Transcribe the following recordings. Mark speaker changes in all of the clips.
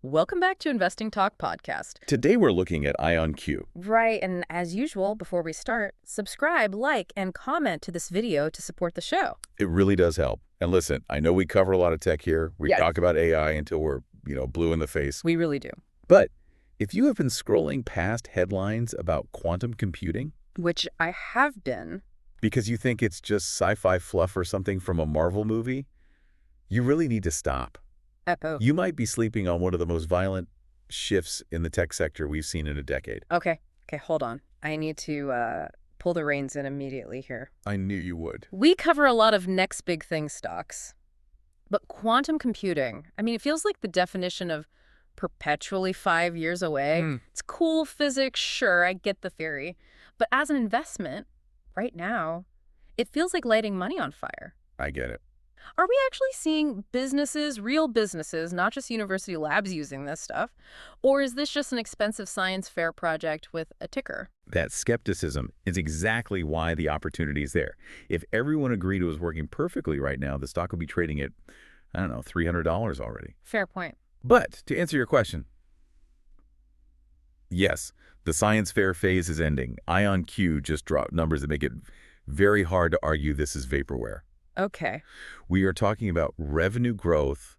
Speaker 1: Welcome back to Investing Talk Podcast.
Speaker 2: Today we're looking at IonQ.
Speaker 1: Right, and as usual, before we start, subscribe, like, and comment to this video to support the show.
Speaker 2: It really does help. And listen, I know we cover a lot of tech here. We talk about AI until we're, blue in the face.
Speaker 1: We really do.
Speaker 2: But if you have been scrolling past headlines about quantum computing,
Speaker 1: which I have been,
Speaker 2: because you think it's just sci-fi fluff or something from a Marvel movie, you really need to stop. You might be sleeping on one of the most violent shifts in the tech sector we've seen in a decade.
Speaker 1: Okay, hold on. I need to pull the reins in immediately here.
Speaker 2: I knew you would.
Speaker 1: We cover a lot of next big thing stocks. But quantum computing, it feels like the definition of perpetually 5 years away. It's cool physics, sure, I get the theory. But as an investment, right now, it feels like lighting money on fire.
Speaker 2: I get it.
Speaker 1: Are we actually seeing businesses, real businesses, not just university labs using this stuff? Or is this just an expensive science fair project with a ticker?
Speaker 2: That skepticism is exactly why the opportunity is there. If everyone agreed it was working perfectly right now, the stock would be trading at, $300 already.
Speaker 1: Fair point.
Speaker 2: But to answer your question, yes, the science fair phase is ending. IonQ just dropped numbers that make it very hard to argue this is vaporware.
Speaker 1: Okay.
Speaker 2: We are talking about revenue growth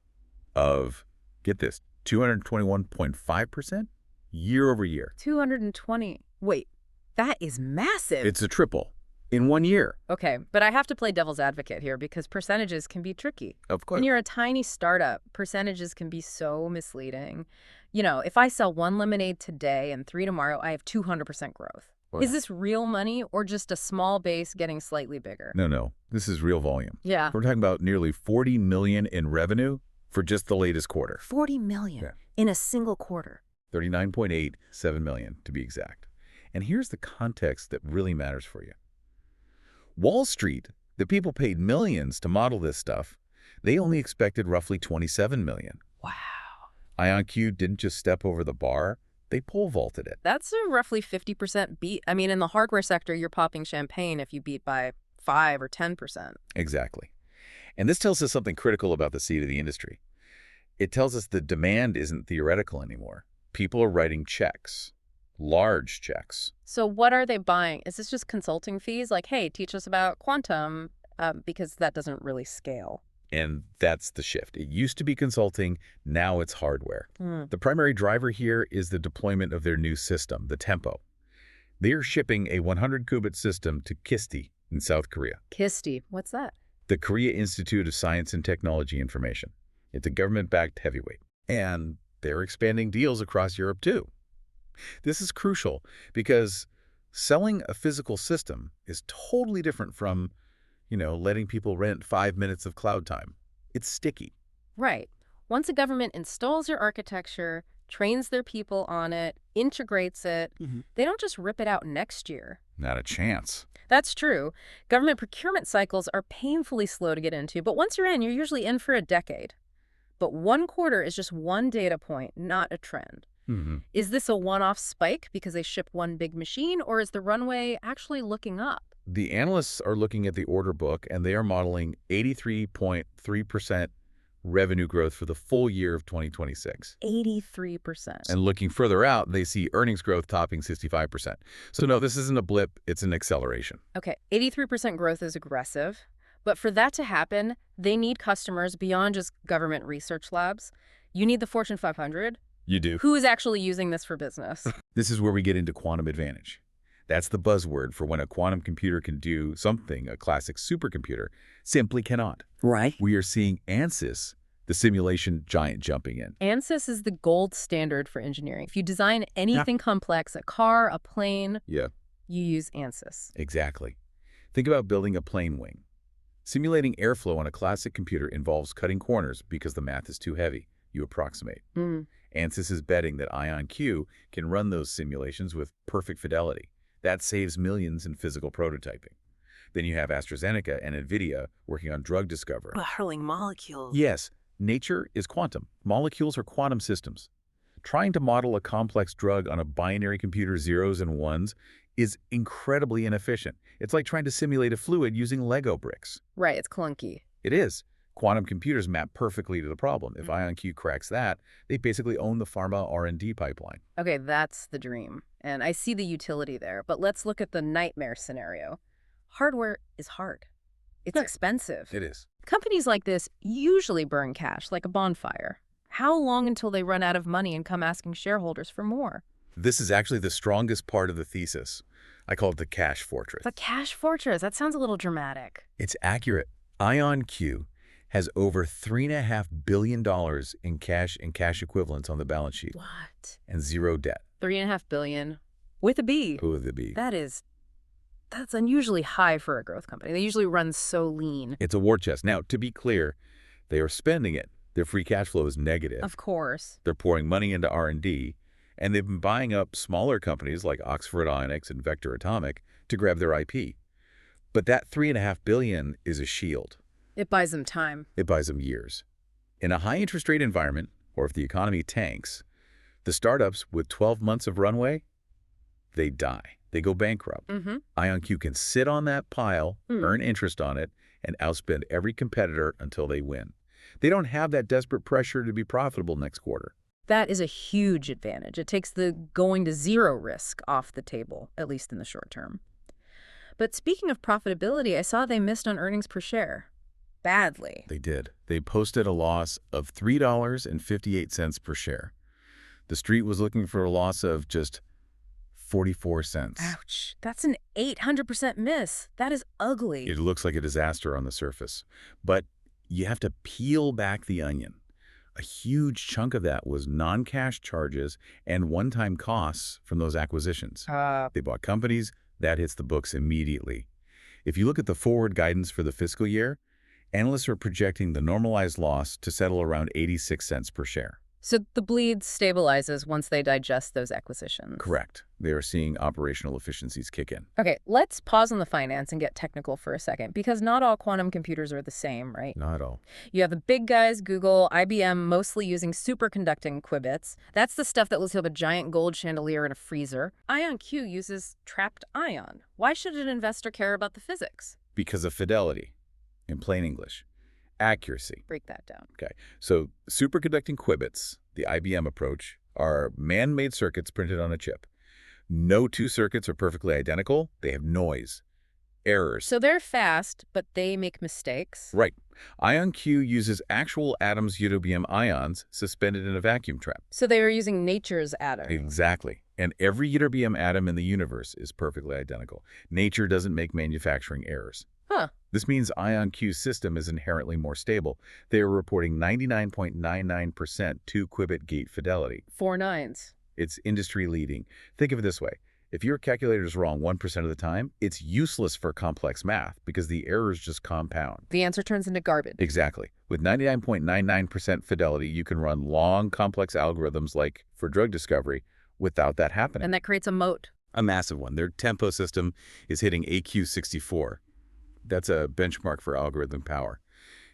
Speaker 2: of, get this, 221.5% year over year.
Speaker 1: 220. Wait, that is massive.
Speaker 2: It's a triple in 1 year.
Speaker 1: Okay, but I have to play devil's advocate here because percentages can be tricky.
Speaker 2: Of course.
Speaker 1: When you're a tiny startup, percentages can be so misleading. If I sell 1 lemonade today and 3 tomorrow, I have 200% growth.
Speaker 2: Well,
Speaker 1: is this real money or just a small base getting slightly bigger?
Speaker 2: No. This is real volume.
Speaker 1: Yeah.
Speaker 2: We're talking about nearly $40 million in revenue for just the latest quarter.
Speaker 1: 40 million in a single quarter.
Speaker 2: 39.87 million to be exact. And here's the context that really matters for you. Wall Street, the people paid millions to model this stuff, they only expected roughly 27 million.
Speaker 1: Wow.
Speaker 2: IonQ didn't just step over the bar. They pole vaulted it.
Speaker 1: That's a roughly 50% beat. In the hardware sector, you're popping champagne if you beat by 5 or 10%.
Speaker 2: Exactly. And this tells us something critical about the seed of the industry. It tells us the demand isn't theoretical anymore. People are writing checks, large checks.
Speaker 1: So what are they buying? Is this just consulting fees? Like, hey, teach us about quantum, because that doesn't really scale.
Speaker 2: And that's the shift. It used to be consulting, now it's hardware. The primary driver here is the deployment of their new system, the Tempo. They are shipping a 100-qubit system to KISTI in South Korea.
Speaker 1: KISTI, what's that?
Speaker 2: The Korea Institute of Science and Technology Information. It's a government-backed heavyweight. And they're expanding deals across Europe too. This is crucial because selling a physical system is totally different from letting people rent 5 minutes of cloud time. It's sticky.
Speaker 1: Right. Once a government installs your architecture, trains their people on it, integrates it, they don't just rip it out next year.
Speaker 2: Not a chance.
Speaker 1: That's true. Government procurement cycles are painfully slow to get into, but once you're in, you're usually in for a decade. But 1 quarter is just one data point, not a trend. Is this a one-off spike because they ship one big machine, or is the runway actually looking up?
Speaker 2: The analysts are looking at the order book, and they are modeling 83.3% revenue growth for the full year of 2026.
Speaker 1: 83%.
Speaker 2: And looking further out, they see earnings growth topping 65%. So no, this isn't a blip, it's an acceleration.
Speaker 1: Okay, 83% growth is aggressive, but for that to happen, they need customers beyond just government research labs. You need the Fortune 500.
Speaker 2: You do.
Speaker 1: Who is actually using this for business?
Speaker 2: This is where we get into quantum advantage. That's the buzzword for when a quantum computer can do something a classic supercomputer simply cannot.
Speaker 1: Right.
Speaker 2: We are seeing ANSYS, the simulation giant, jumping in.
Speaker 1: ANSYS is the gold standard for engineering. If you design anything complex, a car, a plane, you use ANSYS.
Speaker 2: Exactly. Think about building a plane wing. Simulating airflow on a classic computer involves cutting corners because the math is too heavy. You approximate. ANSYS is betting that IonQ can run those simulations with perfect fidelity. That saves millions in physical prototyping. Then you have AstraZeneca and NVIDIA working on drug discovery.
Speaker 1: Hurling molecules.
Speaker 2: Yes, nature is quantum. Molecules are quantum systems. Trying to model a complex drug on a binary computer, zeros and ones, is incredibly inefficient. It's like trying to simulate a fluid using Lego bricks.
Speaker 1: Right, it's clunky.
Speaker 2: It is. Quantum computers map perfectly to the problem. If IonQ cracks that, they basically own the pharma R&D pipeline.
Speaker 1: Okay, that's the dream. And I see the utility there. But let's look at the nightmare scenario. Hardware is hard. It's expensive.
Speaker 2: It is.
Speaker 1: Companies like this usually burn cash like a bonfire. How long until they run out of money and come asking shareholders for more?
Speaker 2: This is actually the strongest part of the thesis. I call it the cash fortress.
Speaker 1: The cash fortress, that sounds a little dramatic.
Speaker 2: It's accurate. IonQ has over $3.5 billion in cash and cash equivalents on the balance sheet.
Speaker 1: What?
Speaker 2: And zero debt.
Speaker 1: $3.5 billion with a B.
Speaker 2: With a B.
Speaker 1: That's unusually high for a growth company. They usually run so lean.
Speaker 2: It's a war chest. Now, to be clear, they are spending it. Their free cash flow is negative.
Speaker 1: Of course.
Speaker 2: They're pouring money into R&D, and they've been buying up smaller companies like Oxford Ionics and Vector Atomic to grab their IP. But that $3.5 billion is a shield.
Speaker 1: It buys them time.
Speaker 2: It buys them years. In a high-interest rate environment, or if the economy tanks, the startups with 12 months of runway, they die. They go bankrupt. IonQ can sit on that pile, earn interest on it, and outspend every competitor until they win. They don't have that desperate pressure to be profitable next quarter.
Speaker 1: That is a huge advantage. It takes the going to zero risk off the table, at least in the short term. But speaking of profitability, I saw they missed on earnings per share. Badly.
Speaker 2: They did. They posted a loss of $3.58 per share. The street was looking for a loss of just 44 cents.
Speaker 1: Ouch. That's an 800% miss. That is ugly.
Speaker 2: It looks like a disaster on the surface. But you have to peel back the onion. A huge chunk of that was non-cash charges and one-time costs from those acquisitions. They bought companies. That hits the books immediately. If you look at the forward guidance for the fiscal year, analysts are projecting the normalized loss to settle around 86 cents per share.
Speaker 1: So the bleed stabilizes once they digest those acquisitions.
Speaker 2: Correct. They are seeing operational efficiencies kick in.
Speaker 1: Okay, let's pause on the finance and get technical for a second, because not all quantum computers are the same, right?
Speaker 2: Not all.
Speaker 1: You have the big guys, Google, IBM, mostly using superconducting qubits. That's the stuff that lets you have a giant gold chandelier in a freezer. IonQ uses trapped ion. Why should an investor care about the physics?
Speaker 2: Because of fidelity, in plain English. Accuracy.
Speaker 1: Break that down.
Speaker 2: Okay, so superconducting qubits, the IBM approach, are man-made circuits printed on a chip. No two circuits are perfectly identical. They have noise, errors.
Speaker 1: So they're fast, but they make mistakes?
Speaker 2: Right. IonQ uses actual atoms ytterbium ions suspended in a vacuum trap.
Speaker 1: So they are using nature's atoms.
Speaker 2: Exactly. And every ytterbium atom in the universe is perfectly identical. Nature doesn't make manufacturing errors.
Speaker 1: Huh.
Speaker 2: This means IonQ's system is inherently more stable. They are reporting 99.99% two-qubit gate fidelity.
Speaker 1: 4 nines.
Speaker 2: It's industry-leading. Think of it this way. If your calculator is wrong 1% of the time, it's useless for complex math because the errors just compound.
Speaker 1: The answer turns into garbage.
Speaker 2: Exactly. With 99.99% fidelity, you can run long, complex algorithms like for drug discovery without that happening.
Speaker 1: And that creates a moat.
Speaker 2: A massive one. Their tempo system is hitting AQ64. That's a benchmark for algorithm power.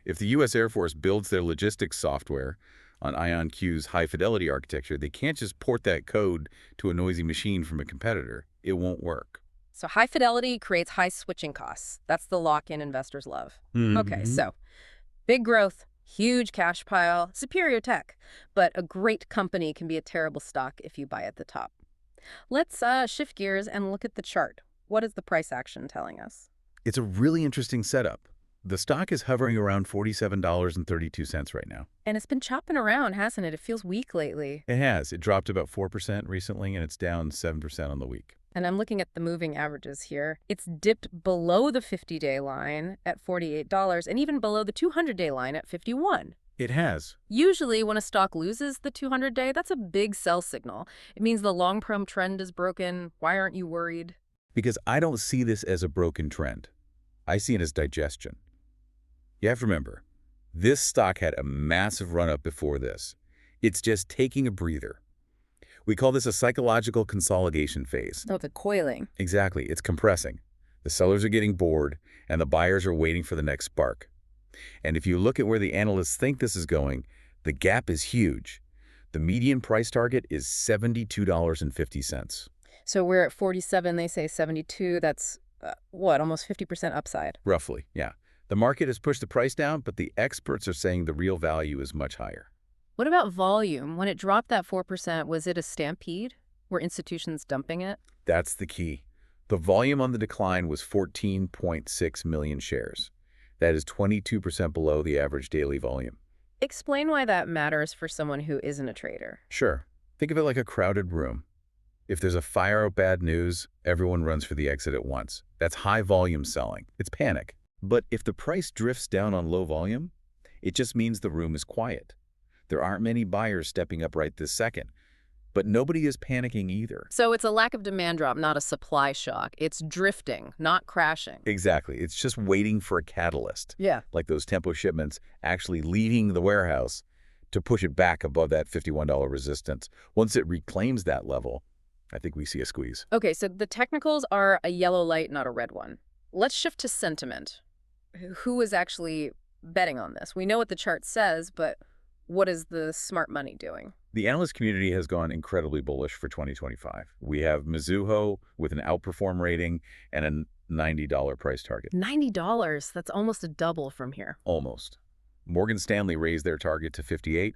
Speaker 2: If the U.S. Air Force builds their logistics software on IonQ's high-fidelity architecture, they can't just port that code to a noisy machine from a competitor. It won't work.
Speaker 1: So high fidelity creates high switching costs. That's the lock-in investors love. Okay, so big growth, huge cash pile, superior tech. But a great company can be a terrible stock if you buy at the top. Let's shift gears and look at the chart. What is the price action telling us?
Speaker 2: It's a really interesting setup. The stock is hovering around $47.32 right now.
Speaker 1: And it's been chopping around, hasn't it? It feels weak lately.
Speaker 2: It has. It dropped about 4% recently, and it's down 7% on the week.
Speaker 1: And I'm looking at the moving averages here. It's dipped below the 50-day line at $48 and even below the 200-day line at $51.
Speaker 2: It has.
Speaker 1: Usually when a stock loses the 200-day, that's a big sell signal. It means the long-term trend is broken. Why aren't you worried?
Speaker 2: Because I don't see this as a broken trend. I see it as digestion. You have to remember, this stock had a massive run-up before this. It's just taking a breather. We call this a psychological consolidation phase.
Speaker 1: Oh, the coiling.
Speaker 2: Exactly. It's compressing. The sellers are getting bored, and the buyers are waiting for the next spark. And if you look at where the analysts think this is going, the gap is huge. The median price target is $72.50.
Speaker 1: So we're at 47, they say 72. That's, what, almost 50% upside?
Speaker 2: Roughly, yeah. The market has pushed the price down, but the experts are saying the real value is much higher.
Speaker 1: What about volume? When it dropped that 4%, was it a stampede? Were institutions dumping it?
Speaker 2: That's the key. The volume on the decline was 14.6 million shares. That is 22% below the average daily volume.
Speaker 1: Explain why that matters for someone who isn't a trader.
Speaker 2: Sure. Think of it like a crowded room. If there's a fire or bad news, everyone runs for the exit at once. That's high volume selling. It's panic. But if the price drifts down on low volume, it just means the room is quiet. There aren't many buyers stepping up right this second. But nobody is panicking either.
Speaker 1: So it's a lack of demand drop, not a supply shock. It's drifting, not crashing.
Speaker 2: Exactly. It's just waiting for a catalyst.
Speaker 1: Yeah.
Speaker 2: Like those tempo shipments actually leaving the warehouse to push it back above that $51 resistance. Once it reclaims that level, I think we see a squeeze.
Speaker 1: Okay, so the technicals are a yellow light, not a red one. Let's shift to sentiment. Who is actually betting on this? We know what the chart says, but what is the smart money doing?
Speaker 2: The analyst community has gone incredibly bullish for 2025. We have Mizuho with an outperform rating and a $90 price target.
Speaker 1: $90? That's almost a double from here.
Speaker 2: Almost. Morgan Stanley raised their target to 58,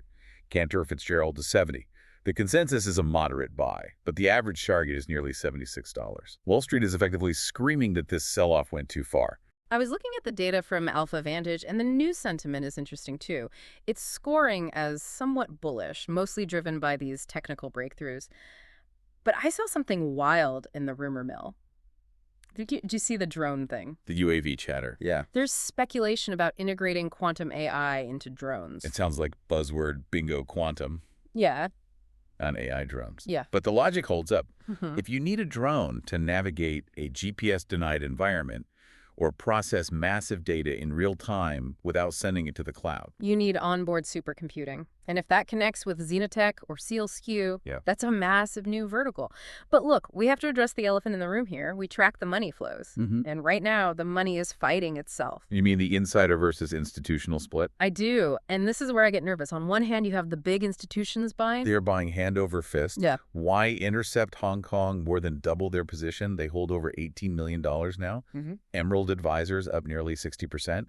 Speaker 2: Cantor Fitzgerald to 70. The consensus is a moderate buy, but the average target is nearly $76. Wall Street is effectively screaming that this sell-off went too far.
Speaker 1: I was looking at the data from Alpha Vantage, and the news sentiment is interesting too. It's scoring as somewhat bullish, mostly driven by these technical breakthroughs. But I saw something wild in the rumor mill. Did you see the drone thing?
Speaker 2: The UAV chatter. Yeah.
Speaker 1: There's speculation about integrating quantum AI into drones.
Speaker 2: It sounds like buzzword bingo quantum.
Speaker 1: Yeah.
Speaker 2: On AI drones.
Speaker 1: Yeah.
Speaker 2: But the logic holds up.
Speaker 1: Mm-hmm.
Speaker 2: If you need a drone to navigate a GPS-denied environment or process massive data in real time without sending it to the cloud,
Speaker 1: you need onboard supercomputing. And if that connects with Xenotech or SealSkew,
Speaker 2: yeah,
Speaker 1: that's a massive new vertical. But look, we have to address the elephant in the room here. We track the money flows.
Speaker 2: Mm-hmm.
Speaker 1: And right now, the money is fighting itself.
Speaker 2: You mean the insider versus institutional split?
Speaker 1: I do. And this is where I get nervous. On one hand, you have the big institutions buying.
Speaker 2: They're buying hand over fist.
Speaker 1: Yeah.
Speaker 2: Why intercept Hong Kong more than double their position? They hold over $18 million now.
Speaker 1: Mm-hmm.
Speaker 2: Emerald Advisors up nearly 60%.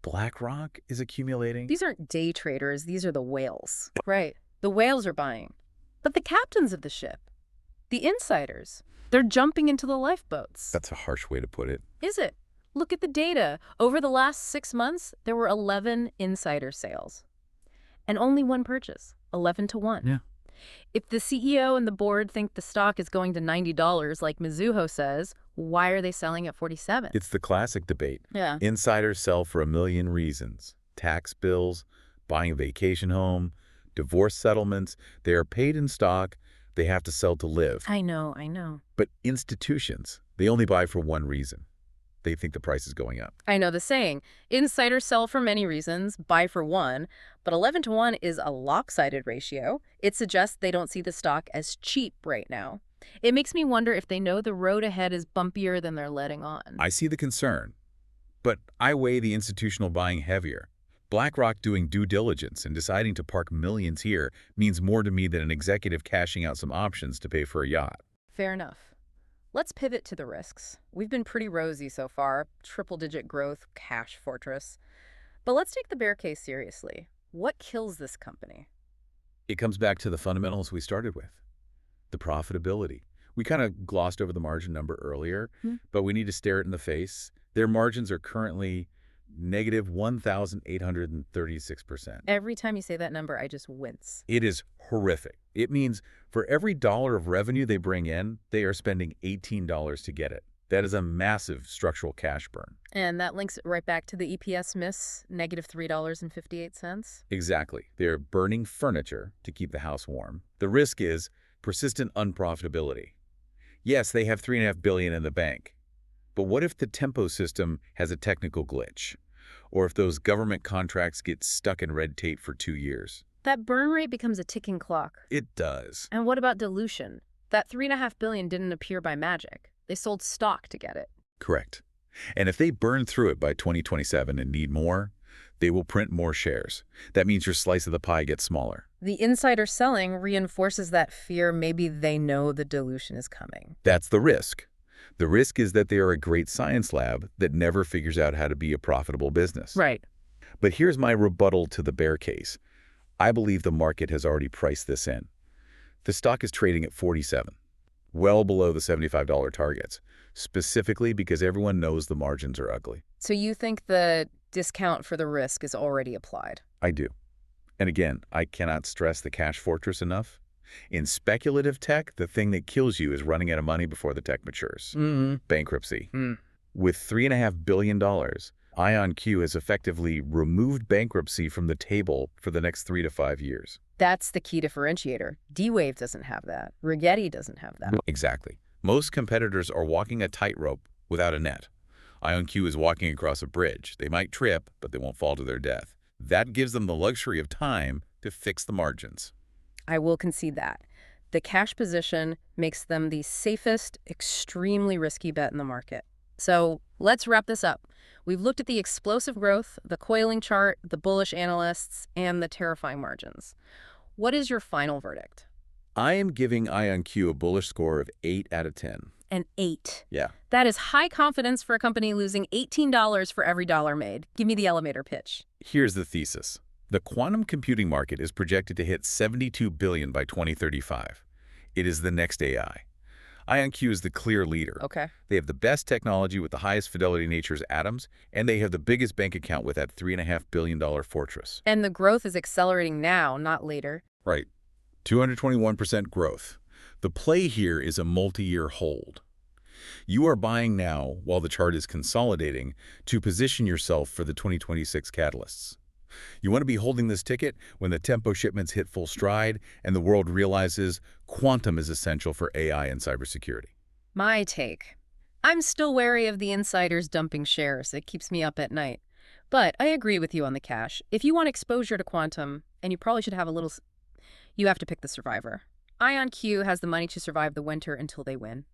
Speaker 2: BlackRock is accumulating.
Speaker 1: These aren't day traders. These are the whales. Right. The whales are buying. But the captains of the ship, the insiders, they're jumping into the lifeboats.
Speaker 2: That's a harsh way to put it.
Speaker 1: Is it? Look at the data. Over the last 6 months, there were 11 insider sales. And only one purchase, 11 to 1.
Speaker 2: Yeah.
Speaker 1: If the CEO and the board think the stock is going to $90 like Mizuho says, why are they selling at 47?
Speaker 2: It's the classic debate.
Speaker 1: Yeah.
Speaker 2: Insiders sell for a million reasons. Tax bills, buying a vacation home, divorce settlements. They are paid in stock. They have to sell to live.
Speaker 1: I know.
Speaker 2: But institutions, they only buy for one reason. They think the price is going up.
Speaker 1: I know the saying. Insiders sell for many reasons, buy for one. But 11 to 1 is a lopsided ratio. It suggests they don't see the stock as cheap right now. It makes me wonder if they know the road ahead is bumpier than they're letting on.
Speaker 2: I see the concern, but I weigh the institutional buying heavier. BlackRock doing due diligence and deciding to park millions here means more to me than an executive cashing out some options to pay for a yacht.
Speaker 1: Fair enough. Let's pivot to the risks. We've been pretty rosy so far, triple-digit growth, cash fortress. But let's take the bear case seriously. What kills this company?
Speaker 2: It comes back to the fundamentals we started with. The profitability. We kind of glossed over the margin number earlier, but we need to stare it in the face. Their margins are currently negative 1,836%.
Speaker 1: Every time you say that number, I just wince.
Speaker 2: It is horrific. It means for every dollar of revenue they bring in, they are spending $18 to get it. That is a massive structural cash burn.
Speaker 1: And that links it right back to the EPS miss, negative $3.58.
Speaker 2: Exactly. They're burning furniture to keep the house warm. The risk is persistent unprofitability. Yes, they have $3.5 billion in the bank. But what if the tempo system has a technical glitch? Or if those government contracts get stuck in red tape for 2 years?
Speaker 1: That burn rate becomes a ticking clock.
Speaker 2: It does.
Speaker 1: And what about dilution? That $3.5 billion didn't appear by magic. They sold stock to get it.
Speaker 2: Correct. And if they burn through it by 2027 and need more, they will print more shares. That means your slice of the pie gets smaller.
Speaker 1: The insider selling reinforces that fear. Maybe they know the dilution is coming.
Speaker 2: That's the risk. The risk is that they are a great science lab that never figures out how to be a profitable business.
Speaker 1: Right.
Speaker 2: But here's my rebuttal to the bear case. I believe the market has already priced this in. The stock is trading at 47, well below the $75 targets, specifically because everyone knows the margins are ugly.
Speaker 1: So you think the discount for the risk is already applied?
Speaker 2: I do. And again, I cannot stress the cash fortress enough. In speculative tech, the thing that kills you is running out of money before the tech matures. Bankruptcy. With $3.5 billion, IonQ has effectively removed bankruptcy from the table for the next 3 to 5 years.
Speaker 1: That's the key differentiator. D-Wave doesn't have that. Rigetti doesn't have that.
Speaker 2: Exactly. Most competitors are walking a tightrope without a net. IonQ is walking across a bridge. They might trip, but they won't fall to their death. That gives them the luxury of time to fix the margins.
Speaker 1: I will concede that. The cash position makes them the safest, extremely risky bet in the market. So let's wrap this up. We've looked at the explosive growth, the coiling chart, the bullish analysts, and the terrifying margins. What is your final verdict?
Speaker 2: I am giving IonQ a bullish score of 8 out of 10.
Speaker 1: An 8.
Speaker 2: Yeah.
Speaker 1: That is high confidence for a company losing $18 for every dollar made. Give me the elevator pitch.
Speaker 2: Here's the thesis. The quantum computing market is projected to hit $72 billion by 2035. It is the next AI. IonQ is the clear leader.
Speaker 1: Okay.
Speaker 2: They have the best technology with the highest fidelity nature's atoms, and they have the biggest bank account with that $3.5 billion fortress.
Speaker 1: And the growth is accelerating now, not later.
Speaker 2: Right. 221% growth. The play here is a multi-year hold. You are buying now while the chart is consolidating to position yourself for the 2026 catalysts. You want to be holding this ticket when the tempo shipments hit full stride and the world realizes quantum is essential for AI and cybersecurity.
Speaker 1: My take. I'm still wary of the insiders dumping shares. It keeps me up at night. But I agree with you on the cash. If you want exposure to quantum, and you probably should have a little, you have to pick the survivor. IonQ has the money to survive the winter until they win.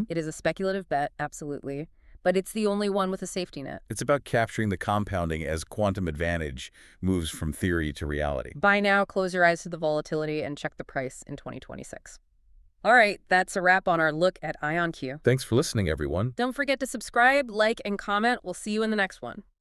Speaker 1: It is a speculative bet, absolutely. But it's the only one with a safety net.
Speaker 2: It's about capturing the compounding as quantum advantage moves from theory to reality.
Speaker 1: Buy now, close your eyes to the volatility, and check the price in 2026. All right, that's a wrap on our look at IonQ.
Speaker 2: Thanks for listening, everyone.
Speaker 1: Don't forget to subscribe, like, and comment. We'll see you in the next one.